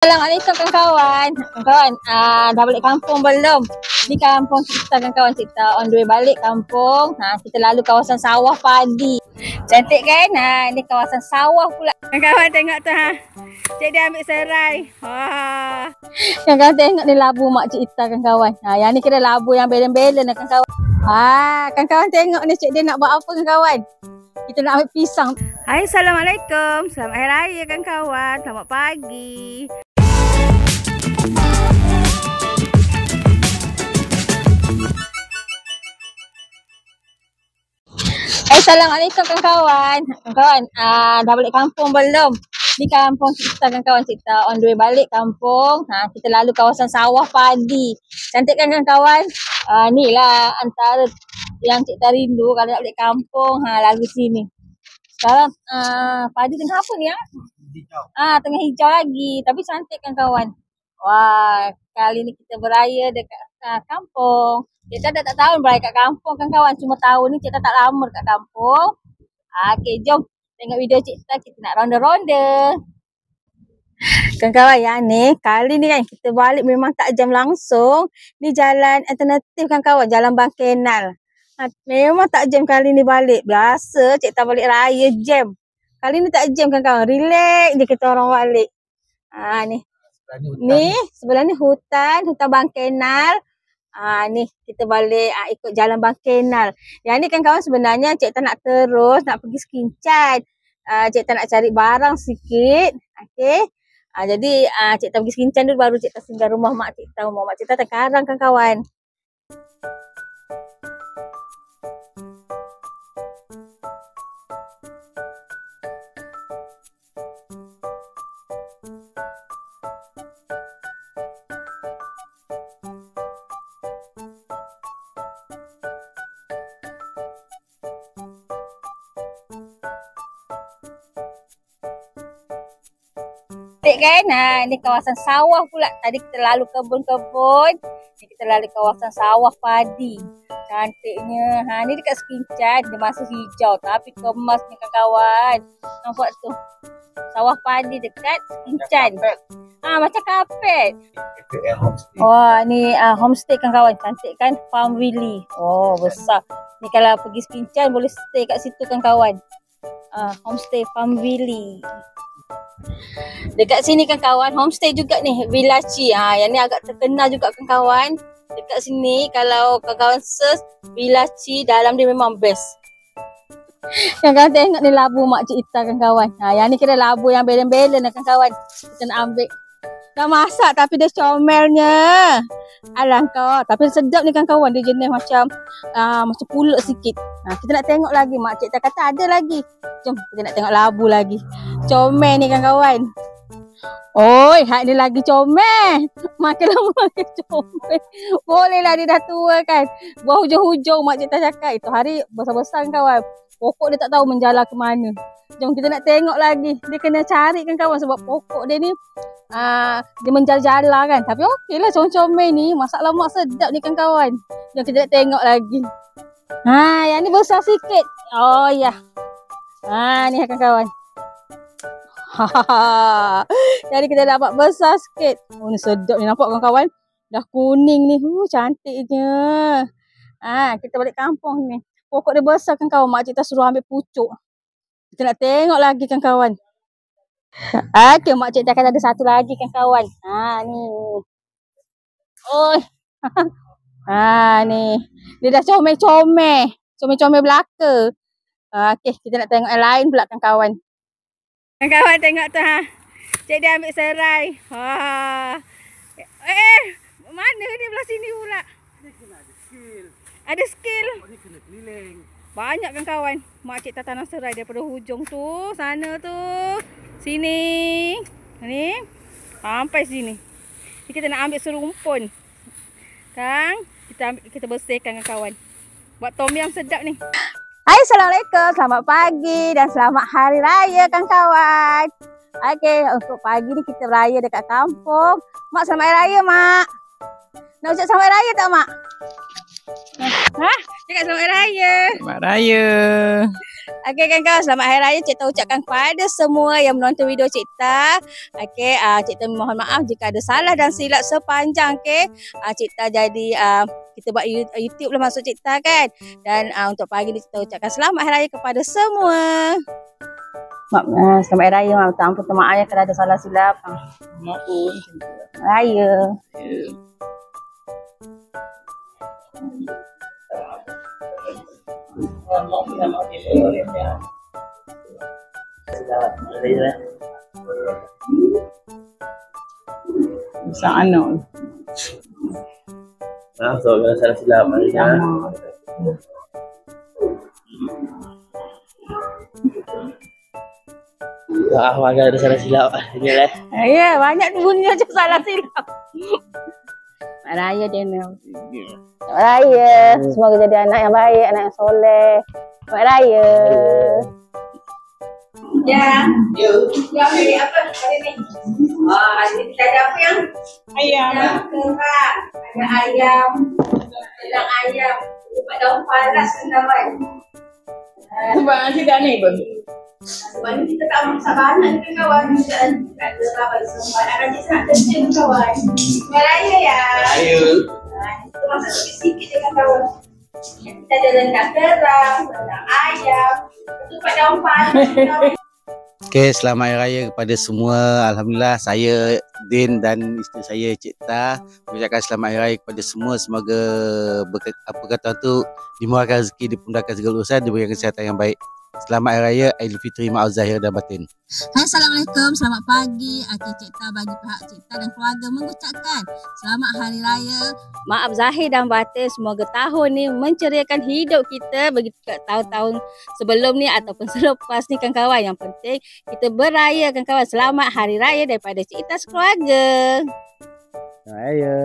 Assalamualaikum kawan-kawan. Kawan, dah balik kampung belum? Di kampung kita kawan-kawan, kita on the way balik kampung. Kita lalu kawasan sawah padi. Cantik kan? Ni kawasan sawah pula. Kawan-kawan tengok tu Cik dia ambil serai. Kawan-kawan tengok ni labu mak cik Ita kawan-kawan. Yang ni kira labu yang belen-belen kawan-kawan. Kawan-kawan tengok ni cik dia nak buat apa kawan-kawan? Kita nak ambil pisang. Hai, Assalamualaikum. Selamat Hari Raya kawan-kawan. Selamat pagi. Assalamualaikum kawan-kawan. Kawan, dah balik kampung belum? Di kampung kita kawan-kawan, kita on the way balik kampung. Kita lalu kawasan sawah padi. Cantik kan kawan-kawan? Ni lah antara yang cik Ita rindu kalau nak balik kampung, lalu sini. Sekarang padi tengah apa ni hijau. Tengah hijau lagi, tapi cantik kan kawan. Wah, kali ni kita beraya dekat kampung. Cik Ita tak tahu beraya kat kampung kan kawan. Cuma tahun ni Cik Ita tak lama dekat kampung. Okey, jom tengok video Cik Ita, kita nak ronda-ronda. Kawan-kawan, yang ni kali ni kan kita balik memang tak jam langsung. Ni jalan alternatif kan kawan, jalan Bangkenal. Memang tak jam kali ni balik. Biasa Cik Ita balik raya jam. Kali ni tak jam kan kawan. Relax je kita orang balik. Ni sebelah ni hutan Bangkenal. Ni kita balik ikut jalan Bangkenal. Yang ni kan kawan sebenarnya Cik Ita nak terus nak pergi Skincan. Cik Ita nak cari barang sikit. Okey. Jadi Cik Ita pergi Skincan dulu baru Cik Ita singgah rumah mak Cik Ita. Rumah mak Cik Ita terkarang kan kawan. Kan? Ni kawasan sawah pula. Tadi kita lalu kebun-kebun. Ni kita lalu kawasan sawah padi. Cantiknya. Ni dekat Skincan. Dia masih hijau tapi kemas ni kawan. Nampak tu. Sawah padi dekat Skincan. Macam kapet. Wah, ni homestay kan kawan. Cantik kan? Farm Willy. Oh, besar. Ni kalau pergi Skincan boleh stay kat situ kan kawan. Homestay Farm Willy. Dekat sini kan kawan, homestay juga ni, Villaci. Yang ni agak terkenal juga kan kawan. Dekat sini kalau kawan search Villaci, dalam dia memang best. Kawan tengok ni labu mak cik Ita kan kawan. Yang ni kira labu yang belen-belen kan kawan. Kita nak ambil. Dah masak tapi dia comelnya. Alah kau, tapi sedap ni kan kawan. Dia jenis macam pulut sikit. Kita nak tengok lagi. Mak cik Ita kata ada lagi. Jom kita nak tengok labu lagi. Comel ni kan kawan. Oi, hak ni lagi comel. Makin lama makin comel. Boleh lah dia dah tua kan. Buah hujung-hujung mak cik Ita cakap. Itu hari besar-besar kan kawan. Pokok dia tak tahu menjalar ke mana. Jom kita nak tengok lagi. Dia kena cari kan kawan sebab pokok dia ni dia menjalar kan. Tapi okey lah comel ni. Masak lemak sedap ni kan kawan. Jom kita nak tengok lagi. Yang ni besar sikit. Oh ya. Ni kan kawan. Jadi kita dapat besar sikit. Ni sedap ni, nampak kawan-kawan. Dah kuning ni. Cantiknya. Kita balik kampung ni. Pokok dia besar kan kawan. Mak cik Ita suruh ambil pucuk. Kita nak tengok lagi kan kawan. Okay, mak cik Ita kata ada satu lagi kan kawan. Ni. Oh. Ni. Dia dah comel-comel. Comel-comel belaka. Okay, kita nak tengok yang lain pula kan kawan. Kawan tengok tu Cik dia ambil serai. Mana ni belah sini pula? Ada skill. Ada skill. Ni kena keliling. Banyak kan kawan. Mak cik tanam serai daripada hujung tu, sana tu, sini. Ni sampai sini. Ni kita nak ambil serumpun. Kan? Kita bersihkan kan kawan. Buat tom yam sedap ni. Hai, Assalamualaikum. Selamat pagi dan selamat Hari Raya kan kawan. Okey, untuk pagi ni kita beraya dekat kampung. Mak, selamat Hari Raya, Mak. Nak ucap selamat Hari Raya tak, Mak? Cakap selamat Hari Raya. Selamat Raya. Okey kawan-kawan, selamat Hari Raya Cik Ta ucapkan kepada semua yang menonton video Cik Ta. Okey, Cik Ta mohon maaf jika ada salah dan silap sepanjang Cik Ta jadi kita buat YouTube lah masuk Cik Ta kan. Dan untuk pagi ni Cik Ta ucapkan selamat Hari Raya kepada semua. Selamat Hari Raya, minta ampun maaf ya kalau ada salah silap. Maafun. Raya. Sa ano? So kalau salah silap hari ni. Agak ada salah silap ni lah. Ya, banyak bunyi macam salah silap. Selamat Raya Daniel. Selamat Raya. Semoga jadi anak yang baik, anak yang soleh. Selamat Raya. Ya. Ya, hari apa hari ni? Hari ni kita ada apa yang? Ayam. Kerak. Ada ayam. Ada ayam. Lepas daun panas kawan. Sebab nasi dah ni pun. Sebab ni kita tak masak banyak ke kawan. Kita ada rabal semua. Anak cik sangat kecil kawan. Selamat Raya ya. Kita masak sikit-sikit dengan kawan. Kita ada rendang kerang, rendang ayam. Lepas daun panas. Okey, selamat Hari Raya kepada semua. Alhamdulillah, saya Din dan isteri saya Cik Ta mengucapkan selamat Hari Raya kepada semua. Semoga apa kata tu dimurahkan rezeki, dimudahkan segala urusan, diberikan kesihatan yang baik. Selamat Hari Raya Aidilfitri, maaf zahir dan batin. Hai, Assalamualaikum, selamat pagi. Cik Ta bagi pihak Cik Ta dan keluarga mengucapkan selamat Hari Raya. Maaf zahir dan batin, semoga tahun ni menceriakan hidup kita begitu tahun-tahun sebelum ni ataupun selepas ni kawan-kawan. Yang penting kita beraya kawan-kawan. Selamat Hari Raya daripada Cik Ta sekeluarga. Selamat Hari Raya.